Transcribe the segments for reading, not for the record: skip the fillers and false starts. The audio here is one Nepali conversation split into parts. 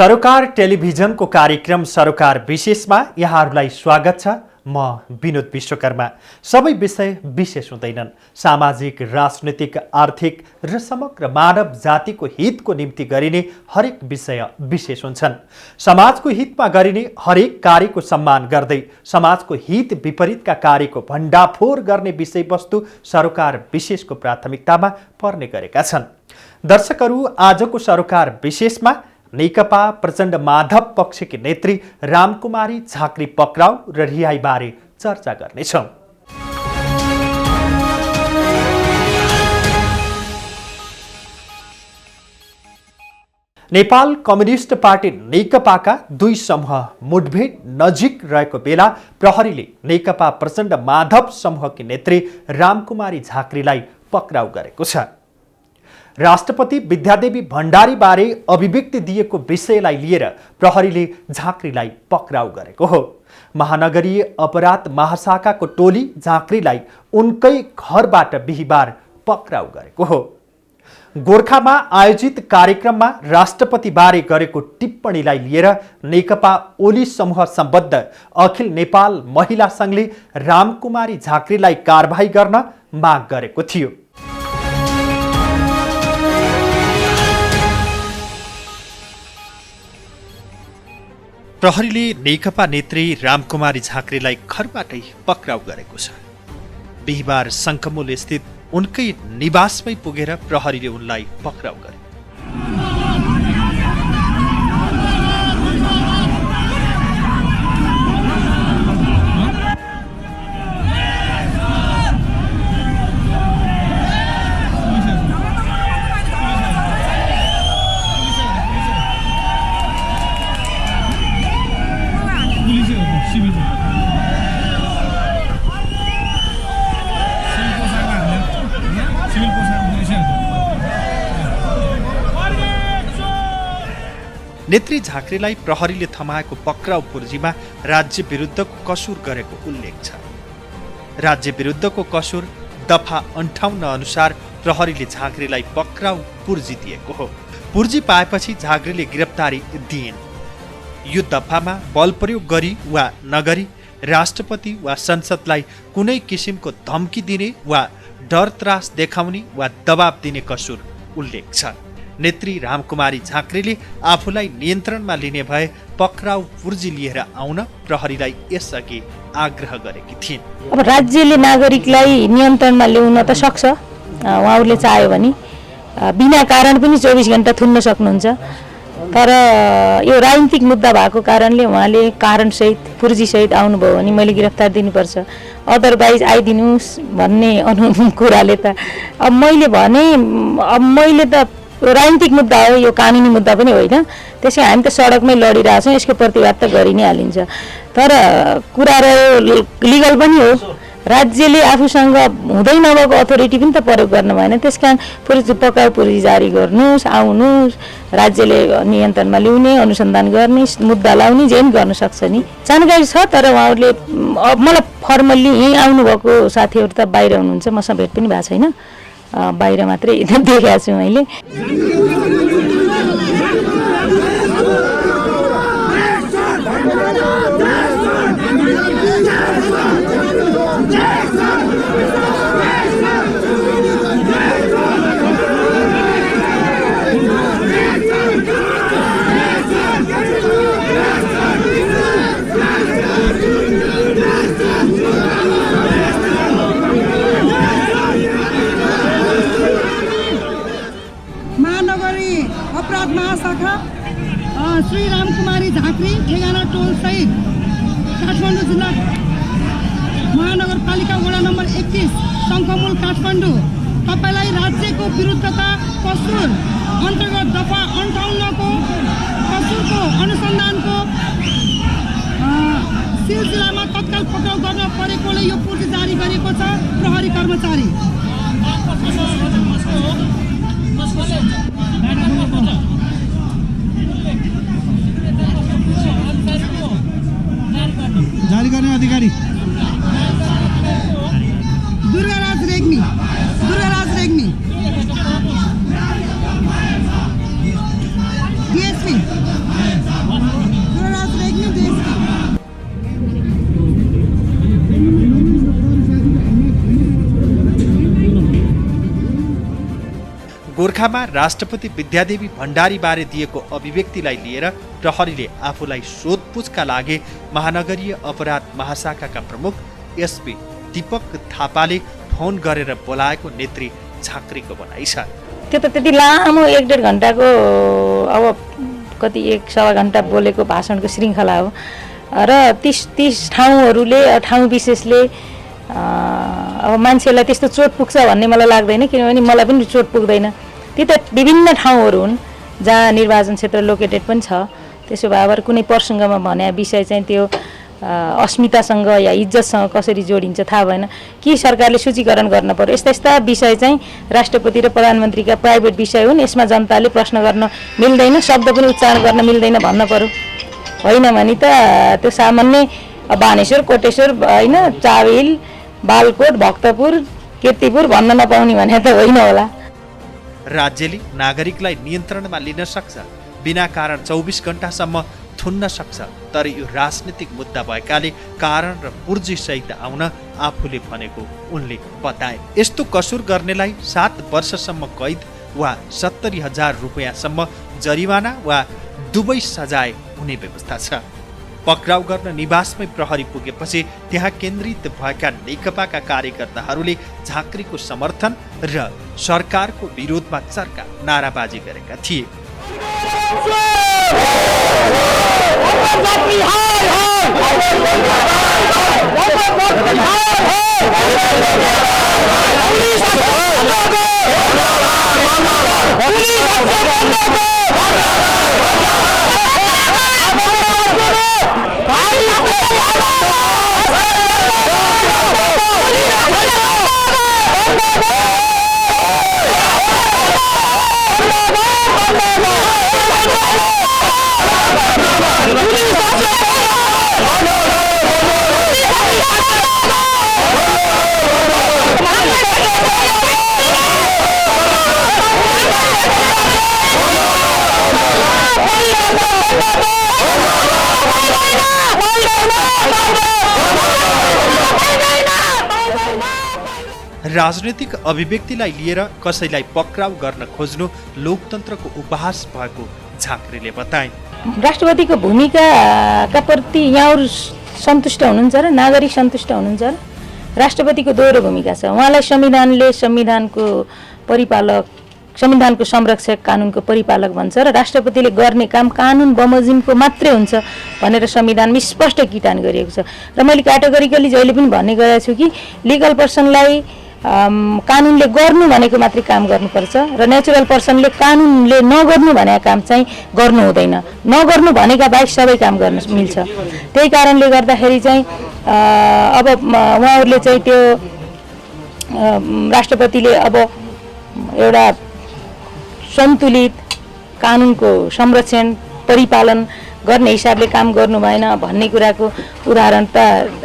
सरोकार टेलिभिजनको कार्यक्रम सरोकार विशेषमा यहाँहरूलाई स्वागत छ। म विनोद विश्वकर्मा। सबै विषय विशेष हुँदैनन्। सामाजिक, राजनीतिक, आर्थिक र समग्र मानव जातिको हितको निम्ति गरिने हरेक विषय विशेष हुन्छन्। समाजको हितमा गरिने हरेक कार्यको सम्मान गर्दै समाजको हित विपरीतका कार्यको भण्डाफोर गर्ने विषयवस्तु सरोकार विशेषको प्राथमिकतामा पर्ने गरेका छन्। दर्शकहरू, आजको सरोकार विशेषमा नेकपा प्रचण्ड माधव पक्षकी नेत्री रामकुमारी झाँक्री पक्राउ र रिहाईबारे चर्चा गर्नेछौँ। नेपाल कम्युनिस्ट पार्टी नेकपाका दुई समूह मुठभेड नजिक रहेको बेला प्रहरीले नेकपा प्रचण्ड माधव समूहकी नेत्री रामकुमारी झाँक्रीलाई पक्राउ गरेको छ। राष्ट्रपति विद्यादेवी भण्डारीबारे अभिव्यक्ति दिएको विषयलाई लिएर प्रहरीले झाँक्रीलाई पक्राउ गरेको हो। महानगरीय अपराध महाशाखाको टोली झाँक्रीलाई उनकै घरबाट बिहीबार पक्राउ गरेको हो। गोरखामा आयोजित कार्यक्रममा राष्ट्रपतिबारे गरेको टिप्पणीलाई लिएर नेकपा ओली समूह सम्बद्ध अखिल नेपाल महिला सङ्घले रामकुमारी झाँक्रीलाई कारबाही गर्न माग गरेको थियो। प्रहरीले नेकपा नेत्री रामकुमारी झाँक्रीलाई घरबाटै पक्राउ गरेको छ। बिहीबार शङ्खमूल स्थित उनकै निवासमै पुगेर प्रहरीले उनलाई पक्राउ गरे। नेत्री झाँक्रीलाई प्रहरीले थमाएको पक्राउ पूर्जीमा राज्य विरुद्धको कसुर गरेको उल्लेख छ। राज्य विरुद्धको कसुर दफा 58 अनुसार प्रहरीले झाँक्रीलाई पक्राउ पूर्जी दिएको हो। पूर्जी पाएपछि झाँक्रीले गिरफ्तारी दिइन्। यो दफामा बल प्रयोग गरी वा नगरी राष्ट्रपति वा संसदलाई कुनै किसिमको धम्की दिने वा डर त्रास देखाउने वा दबाब दिने कसुर उल्लेख छ। नेत्री रामकुमारी झाँक्रीले आफूलाई नियन्त्रणमा लिने भए पक्राउ पूर्जी लिएर आउन प्रहरीलाई यसअघि आग्रह गरेकी थिइन्। अब राज्यले नागरिकलाई नियन्त्रणमा ल्याउन त सक्छ, उहाँहरूले चाह्यो भने बिना कारण पनि 24 घण्टा थुन्न सक्नुहुन्छ। तर यो राजनीतिक मुद्दा भएको कारणले उहाँले कारणसहित पूर्जीसहित आउनुभयो भने मैले गिरफ्तार दिनुपर्छ, अदरवाइज आइदिनुहोस् भन्ने कुराले त अब मैले त राजनीतिक मुद्दा हो, यो कानुनी मुद्दा पनि होइन। त्यसै हामी त सडकमै लडिरहेछौँ, यसको प्रतिवाद त गरि नै हालिन्छ। तर कुरा लिगल पनि हो, राज्यले आफूसँग हुँदै नभएको अथोरिटी पनि त प्रयोग गर्न भएन। त्यस कारण पक्राउ पूर्जी जारी गर्नुहोस्, आउनुहोस्, राज्यले नियन्त्रणमा ल्याउने, अनुसन्धान गर्ने, मुद्दा लाउने जे पनि गर्न सक्छ नि। जानकारी छ, तर उहाँहरूले मलाई फर्मल्ली यहीँ आउनुभएको साथीहरू त बाहिर हुनुहुन्छ, मसँग भेट पनि भएको छैन, बाहिर मात्रै देखेको छु मैले। श्री रामकुमारी झाँक्री 11 टोल सहित काठमाडौँ जिल्ला महानगरपालिका वडा नम्बर 31 शङ्खमूल काठमाडौँ तपाईलाई राज्यको विरुद्धता कसुर अन्तर्गत दफा 58 को कसुरको अनुसन्धानको सिलसिलामा तत्काल पक्राउ गर्न परेकोले यो पूर्ति जारी गरेको छ। प्रहरी कर्मचारी जारी गर्ने अधिकारी दुर्गाराज रेग्मी DSP गोरखामा राष्ट्रपति विद्यादेवी भण्डारीबारे दिएको अभिव्यक्तिलाई लिएर प्रहरीले आफूलाई सोधपुछका लागि महानगरीय अपराध महाशाखाका प्रमुख एसपी दीपक थापाले फोन गरेर बोलाएको नेत्री झाँक्रीको भनाइ छ। त्यो त त्यति लामो 1-1.5 घन्टाको अब कति 1-1.25 घन्टा बोलेको भाषणको श्रृङ्खला हो र 30 ठाउँहरूले ठाउँ विशेषले अब मान्छेलाई त्यस्तो चोट पुग्छ भन्ने मलाई लाग्दैन, किनभने मलाई पनि चोट पुग्दैन। ती त विभिन्न ठाउँहरू हुन् जहाँ निर्वाचन क्षेत्र लोकेटेड पनि छ। त्यसो भए अब कुनै प्रसङ्गमा भने विषय चाहिँ त्यो अस्मितासँग या इज्जतसँग कसरी जोडिन्छ थाहा भएन कि सरकारले सूचीकरण गर्न पर्यो। यस्ता यस्ता विषय चाहिँ राष्ट्रपति र प्रधानमन्त्रीका प्राइभेट विषय हुन्, यसमा जनताले प्रश्न गर्न मिल्दैन, शब्द पनि उच्चारण गर्न मिल्दैन भन्न पर्यो। होइन भने त त्यो सामान्य बानेश्वर कोटेश्वर होइन चावेल बालकोट भक्तपुर कीर्तिपुर भन्न नपाउने भने त होइन होला। राज्यले नागरिकलाई नियन्त्रणमा लिन सक्छ, बिना कारण 24 घण्टासम्म थुन्न सक्छ, तर यो राजनीतिक मुद्दा भएकाले कारण र पुर्जीसहित आउन आफूले भनेको उनले बताए। यस्तो कसुर गर्नेलाई 7 वर्षसम्म कैद वा 70,000 रुपियाँसम्म जरिवाना वा दुवै सजाय हुने व्यवस्था छ। पक्राउ गर्न निवासमै प्रहरी पुगेपछि त्यहाँ केन्द्रित भएका नेकपाका कार्यकर्ताहरूले झाँक्रीको समर्थन र सरकारको विरोधमा चर्का नाराबाजी गरेका थिए। राजनीतिक अभिव्यक्तिलाई लिएर कसैलाई पक्राउ गर्न खोज्नु लोकतन्त्रको उपहास भएको झाँक्रीले बताए। राष्ट्रपतिको भूमिकाका प्रति यहाँहरू सन्तुष्ट हुनुहुन्छ र नागरिक सन्तुष्ट हुनुहुन्छ र? राष्ट्रपतिको दोहोरो भूमिका छ। उहाँलाई संविधानले संविधानको परिपालक, संविधानको संरक्षक, कानुनको परिपालक भन्छ र राष्ट्रपतिले गर्ने काम कानुन बमोजिमको मात्रै हुन्छ भनेर संविधानमा स्पष्ट किटान गरिएको छ। र मैले क्याटेगोरिकली जहिले पनि भन्ने गएको छु कि लिगल पर्सनलाई कानुनले गर्नु भनेको मात्रै काम गर्नुपर्छ र नेचुरल पर्सनले कानुनले नगर्नु भनेको काम चाहिँ गर्नु हुँदैन। नगर्नु भनेका बाहेक सबै काम गर्न मिल्छ। त्यही कारणले गर्दाखेरि चाहिँ अब उहाँहरूले चाहिँ त्यो राष्ट्रपतिले अब एउटा सन्तुलित कानुनको संरक्षण परिपालन गर्ने हिसाबले काम गर्नु भएन भन्ने कुराको उदाहरण त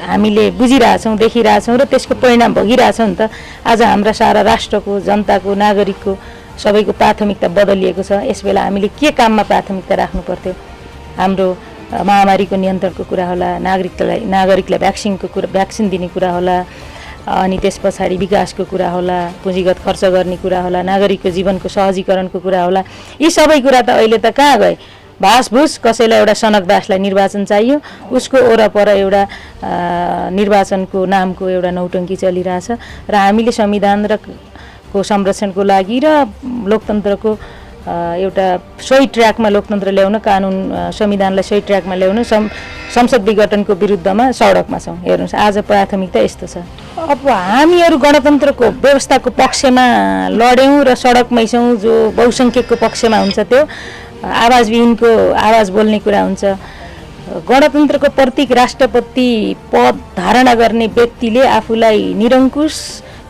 हामीले बुझिरहेछौँ, देखिरहेछौँ र त्यसको परिणाम भोगिरहेछौँ नि त। आज हाम्रा सारा राष्ट्रको, जनताको, नागरिकको सबैको प्राथमिकता बदलिएको छ। यसबेला हामीले के काममा प्राथमिकता राख्नु पर्थ्यो? हाम्रो महामारीको नियन्त्रणको कुरा होला, नागरिकलाई भ्याक्सिन दिने कुरा होला, अनि त्यस पछाडि विकासको कुरा होला, पुँजीगत खर्च गर्ने कुरा होला, नागरिकको जीवनको सहजीकरणको कुरा होला। यी सबै कुरा त अहिले त कहाँ गए? भासभुस कसैलाई एउटा सनकदासलाई निर्वाचन चाहियो, उसको वरपर एउटा निर्वाचनको नामको एउटा नौटङ्की चलिरहेछ र हामीले संविधान र को संरक्षणको लागि र लोकतन्त्रको एउटा सही ट्र्याकमा लोकतन्त्र ल्याउन, कानुन संविधानलाई सही ट्र्याकमा ल्याउन संसद विघटनको विरुद्धमा सडकमा छौँ। हेर्नुहोस् आज प्राथमिकता यस्तो छ। अब हामीहरू गणतन्त्रको व्यवस्थाको पक्षमा लड्यौँ र सडकमै छौँ। जो बहुसङ्ख्यकको पक्षमा हुन्छ त्यो आवाजविहीनको आवाज बोल्ने कुरा हुन्छ। गणतन्त्रको प्रतीक राष्ट्रपति पद धारणा गर्ने व्यक्तिले आफूलाई निरङ्कुश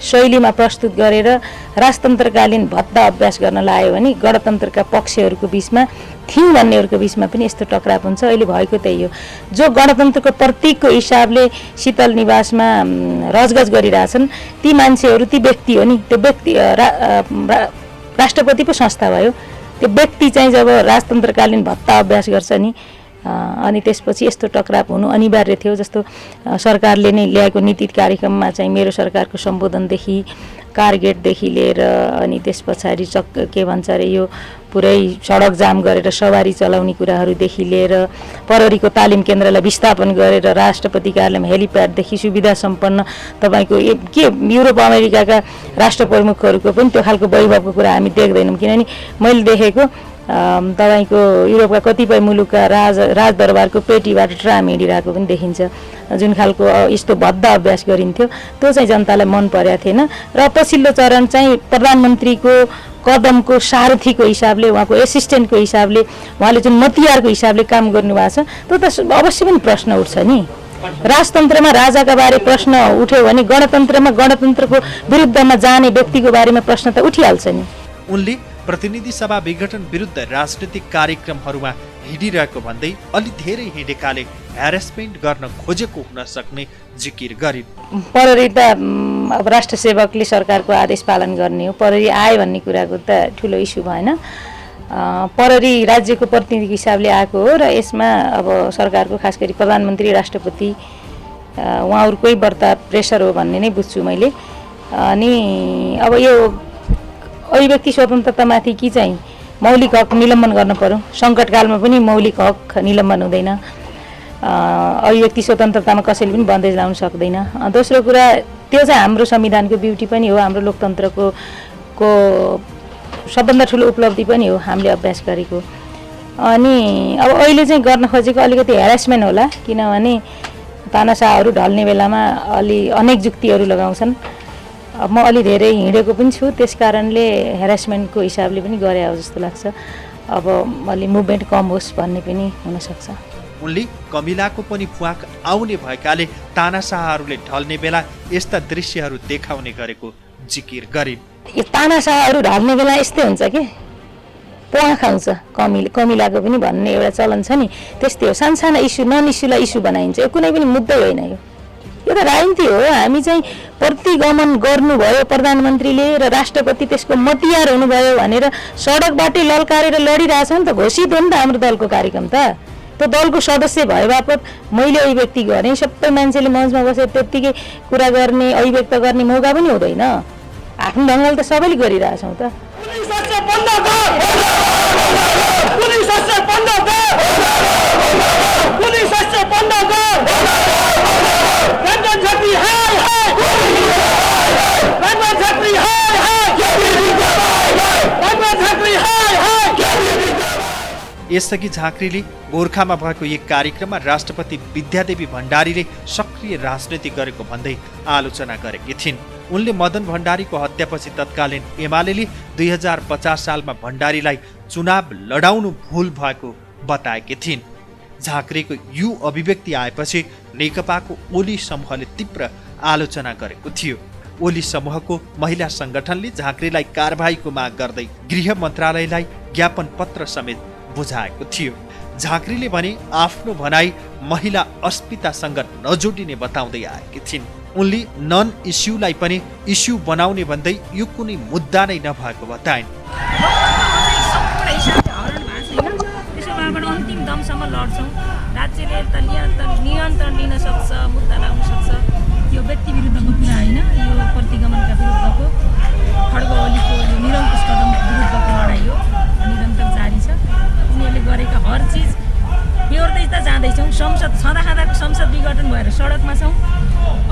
शैलीमा प्रस्तुत गरेर राजतन्त्रकालीन भद्दा अभ्यास गर्न लाग्यो भने गणतन्त्रका पक्षहरूको बिचमा थियौँ भन्नेहरूको बिचमा पनि यस्तो टकराव हुन्छ। अहिले भएको त्यही हो। जो गणतन्त्रको प्रतीकको हिसाबले शीतल निवासमा रजगज गरिरहेछन् ती मान्छेहरू, ती व्यक्ति हो नि। त्यो व्यक्ति राष्ट्रपति पो संस्था भयो। त्यो व्यक्ति चाहिँ जब राजतन्त्रकालीन भत्ता अभ्यास गर्छ नि, अनि त्यसपछि यस्तो टकराव हुनु अनिवार्य थियो। जस्तो सरकारले नै ल्याएको नीति कार्यक्रममा चाहिँ मेरो सरकारको सम्बोधनदेखि कारगेटदेखि लिएर अनि त्यस पछाडि के भन्छ अरे यो पुरै सडक जाम गरेर सवारी चलाउने कुराहरूदेखि लिएर प्रहरीको तालिम केन्द्रलाई विस्थापन गरेर राष्ट्रपति कार्यालयमा हेलिप्याडदेखि सुविधा सम्पन्न तपाईँको के युरोप अमेरिकाका राष्ट्र प्रमुखहरूको पनि त्यो खालको वैभवको कुरा हामी देख्दैनौँ। किनभने मैले देखेको तपाईँको युरोपका कतिपय मुलुकका राजदरबारको पेटीबाट ट्राम हिँडिरहेको पनि देखिन्छ। जुन खालको यस्तो भद्दा अभ्यास गरिन्थ्यो त्यो चाहिँ जनतालाई मन परेको थिएन र पछिल्लो चरण चाहिँ प्रधानमन्त्रीको कदमको सारथीको हिसाबले उहाँको एसिस्टेन्टको हिसाबले उहाँले जुन मतियारको हिसाबले काम गर्नुभएको छ त्यो त अवश्य पनि प्रश्न उठ्छ नि। राजतन्त्रमा राजाका बारे प्रश्न उठ्यो भने गणतन्त्रमा गणतन्त्रको विरुद्धमा जाने व्यक्तिको बारेमा प्रश्न त उठिहाल्छ नि। उनले प्रतिनिधि सभा विघटन विरुद्ध राजनीतिक कार्यक्रमहरूमा हिँडिरहेको भन्दै अलि धेरै हिँडेकाले ह्यारेसमेन्ट गर्न खोजेको हुन सक्ने जिकिर गरिन्। प्रहरी त अब राष्ट्र सेवकले सरकारको आदेश पालन गर्ने हो, प्रहरी आयो भन्ने कुराको त ठुलो इस्यु भएन। प्रहरी राज्यको प्रतिनिधिको हिसाबले आएको हो र यसमा अब सरकारको खास गरी प्रधानमन्त्री राष्ट्रपति उहाँहरूकै बढ्ता प्रेसर हो भन्ने नै बुझ्छु मैले। अनि अब यो अभिव्यक्ति स्वतन्त्रतामाथि कि चाहिँ मौलिक हक निलम्बन गर्न पर्यो, सङ्कटकालमा पनि मौलिक हक निलम्बन हुँदैन, अभिव्यक्ति स्वतन्त्रतामा कसैले पनि बन्देज लाउन सक्दैन। दोस्रो कुरा त्यो चाहिँ हाम्रो संविधानको ब्युटी पनि हो, हाम्रो लोकतन्त्रको सबभन्दा ठुलो उपलब्धि पनि हो हामीले अभ्यास गरेको। अनि अब अहिले चाहिँ गर्न खोजेको अलिकति ह्यारेसमेन्ट होला, किनभने तानाशाहहरू ढल्ने बेलामा अनेक जुक्तिहरू लगाउँछन्। अब म अलि धेरै हिँडेको पनि छु, त्यस कारणले ह्यारेसमेन्टको हिसाबले पनि गरे हो जस्तो लाग्छ। अब अलि मुभमेन्ट कम होस् भन्ने पनि हुनसक्छ। उनले कमिलाको पनि फुवाक आउने भएकाले तानाशाहहरूले ढल्ने बेला यस्ता दृश्यहरू देखाउने गरेको जिकिर गरिन्। यो तानाशाहहरू ढल्ने बेला यस्तै हुन्छ के, प्वाख आउँछ कमिलाको पनि भन्ने एउटा चलन छ नि, त्यस्तै हो। सानसाना इस्यु नन इस्युलाई इस्यु बनाइन्छ, यो कुनै पनि मुद्दै होइन। यो त राजनीति हो। हामी चाहिँ प्रतिगमन गर्नुभयो प्रधानमन्त्रीले र राष्ट्रपति त्यसको मतियार हुनुभयो भनेर सडकबाटै लल्कारेर लडिरहेछ नि त, घोषित हो नि त हाम्रो दलको कार्यक्रम त। त्यो दलको सदस्य भए बापत मैले अभिव्यक्ति गरेँ, सबै मान्छेले मञ्चमा बसेर त्यत्तिकै कुरा गर्ने अभिव्यक्त गर्ने मौका पनि हुँदैन। आफ्नो ढङ्गले त सबैले गरिरहेछौँ त। यसअघि झाँक्रीले गोर्खामा भएको एक कार्यक्रममा राष्ट्रपति विद्यादेवी भण्डारीले सक्रिय राजनीति गरेको भन्दै आलोचना गरेकी थिइन्। उनले मदन भण्डारीको हत्यापछि तत्कालीन एमालेले 2050 सालमा भण्डारीलाई चुनाव लडाउनु भुल भएको बताएकी थिइन्। झाँक्रीको यो अभिव्यक्ति आएपछि नेकपाको ओली समूहले तीव्र आलोचना गरेको थियो। ओली समूहको महिला संगठनले झाँक्रीलाई कारबाहीको माग गर्दै गृह मन्त्रालयलाई ज्ञापन पत्र समेत बुझाएको थियो। झाँक्रीले भने आफ्नो भनाई महिला अस्मितासँग नजोडिने बताउँदै आएकी थिइन्। उनले नन इस्युलाई पनि इस्यु बनाउने भन्दै यो कुनै मुद्दा नै नभएको बताइन्। अन्तिम दमसम्म लड्छौँ, राज्यले नियन्त्रण लिन सक्छ, मुद्दा लाउन सक्छ। यो व्यक्ति विरुद्धको कुरा होइन, यो प्रतिगमनका विरुद्धको खड्ग ओलीको यो निरङ्कुश कदम विरुद्धको लडाइँ हो, निरन्तर जारी छ। उनीहरूले गरेका हर चिज बेहोर्दै त जाँदैछौँ। संसद छँदाखाँदाको संसद विघटन भएर सडकमा छौँ।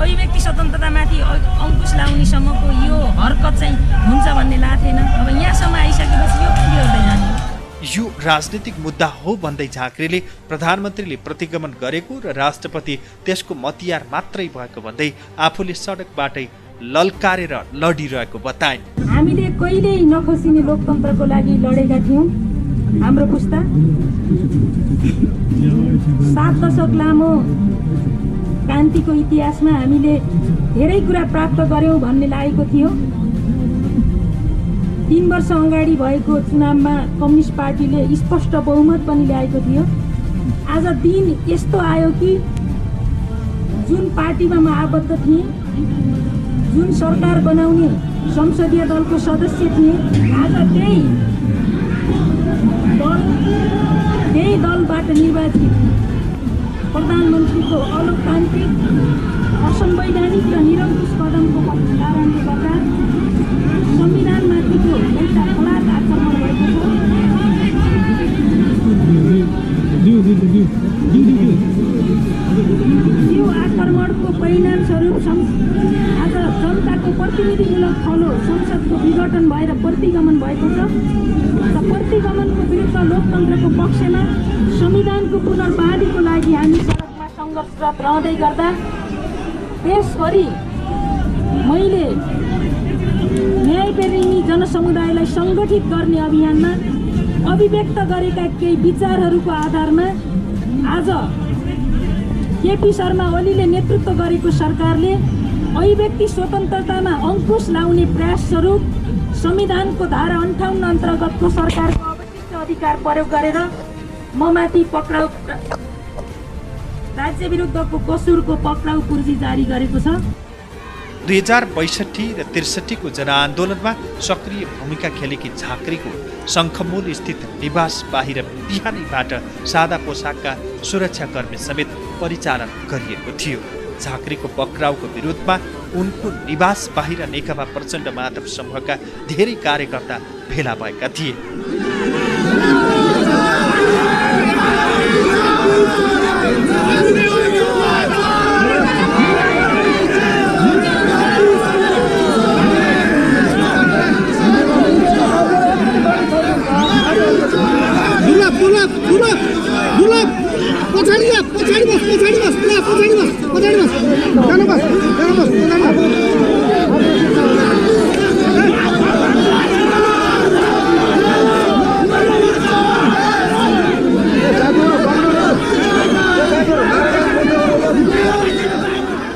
अभिव्यक्ति स्वतन्त्रतामाथि अङ्कुश लाउनेसम्मको यो हरकत चाहिँ हुन्छ भन्ने लाग्थेन। अब यहाँसम्म आइसकेपछि यो बेहोर्दै जाने हो। यो राजनीतिक मुद्दा हो भन्दै झाँक्रीले प्रधानमन्त्रीले प्रतिगमन गरेको र राष्ट्रपति त्यसको मतियार मात्रै भएको भन्दै आफूले सडकबाटै लल्कारेर लडिरहेको बताइन्। हामीले कहिल्यै नखसिने लोकतन्त्रको लागि लडेका थियौँ। हाम्रो पुस्ता 7 दशक लामो क्रान्तिको इतिहासमा हामीले धेरै कुरा प्राप्त गर्यौँ भन्ने लागेको थियो। 3 वर्ष अगाडि भएको चुनावमा कम्युनिस्ट पार्टीले स्पष्ट बहुमत पनि ल्याएको थियो। आज दिन यस्तो आयो कि जुन पार्टीमा म आबद्ध थिएँ, जुन सरकार बनाउने संसदीय दलको सदस्य थिए, आज त्यही दलबाट निर्वाचित प्रधानमन्त्रीको अलोकतान्त्रिक असंवैधानिक र निरङ्कुश कदमको कारणले गर्दा संविधानमाथिको एउटा बलात् आक्रमण भएको छ। यो आक्रमणको परिणामस्वरूप आज जनताको प्रतिनिधिमूलक थलो संसदको विघटन भएर प्रतिगमन भएको छ र प्रतिगमनको विरुद्ध लोकतन्त्रको पक्षमा संविधानको पुनर्बहालीको लागि हामी सडकमा सङ्घर्षरत रहँदै गर्दा देशभरि मैले न्यायप्रेमी जनसमुदायलाई सङ्गठित गर्ने अभियानमा अभिव्यक्त गरेका केही विचारहरूको आधारमा आज केपी शर्मा ओलीले नेतृत्व गरेको सरकारले अभिव्यक्ति स्वतन्त्रतामा अङ्कुश लाउने प्रयास स्वरूप संविधानको धारा 58 अन्तर्गतको सरकारको अवशिष्ट अधिकार प्रयोग गरेर ममाथि पक्राउ राज्य विरुद्धको कसुरको पक्राउ पूर्जी जारी गरेको छ। 2062 र 63को जनआन्दोलनमा सक्रिय भूमिका खेलेकी झाँक्रीको शङ्खमूल स्थित निवास बाहिर बिहानैबाट सादा पोसाकका सुरक्षाकर्मी समेत परिचालन गरिएको थियो। झाँक्रीको पक्राउको विरोधमा उनको निवास बाहिर नेकपा प्रचण्ड माधव समूहका धेरै कार्यकर्ता भेला भएका थिए।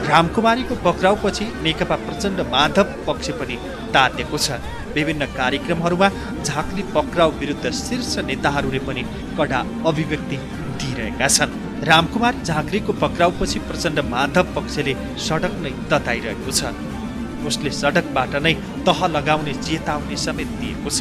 रामकुमारीको पक्राउपछि नेकपा प्रचण्ड माधव पक्ष पनि तातेको छ। विभिन्न कार्यक्रमहरूमा झाँक्री पक्राउ विरुद्ध शीर्ष नेताहरूले पनि कडा अभिव्यक्ति दिइरहेका छन्। रामकुमारी झाँक्रीको पक्राउपछि प्रचण्ड माधव पक्षले सडक नै तताइरहेको छ। उसले सडकबाट नै तह लगाउने चेतावनी समेत दिएको छ।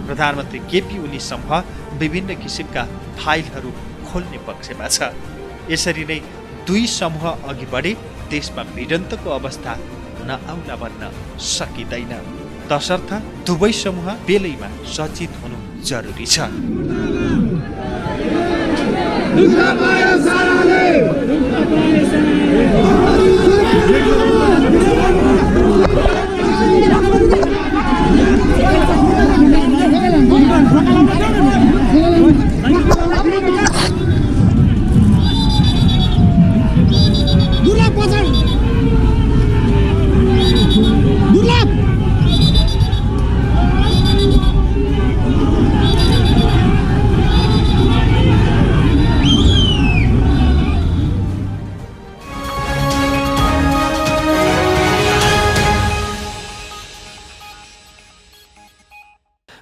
प्रधानमन्त्री केपी ओली समूह विभिन्न किसिमका फाइलहरू खोल्ने पक्षमा छ। यसरी नै दुई समूह अघि बढे देशमा भिडन्तको अवस्था नआउला भन्न सकिँदैन। तसर्थ दुवै समूह बेलैमा सचेत हुनु जरुरी छ।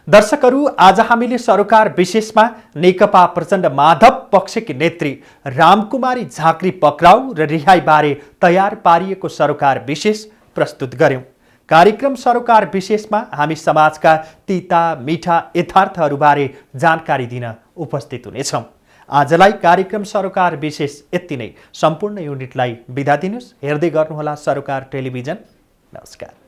दर्शकहरू, आज हामीले सरोकार विशेषमा नेकपा प्रचण्ड माधव पक्षकी नेत्री रामकुमारी झाँक्री पक्राउ र रिहाईबारे तयार पारिएको सरोकार विशेष प्रस्तुत गर्यौं। कार्यक्रम सरोकार विशेषमा हामी समाजका तीता मीठा यथार्थहरूबारे जानकारी दिन उपस्थित हुनेछौँ। आजलाई कार्यक्रम सरोकार विशेष यति नै। सम्पूर्ण युनिटलाई बिदा दिनुस्। हेर्दै गर्नुहोला सरोकार टेलिभिजन। नमस्कार।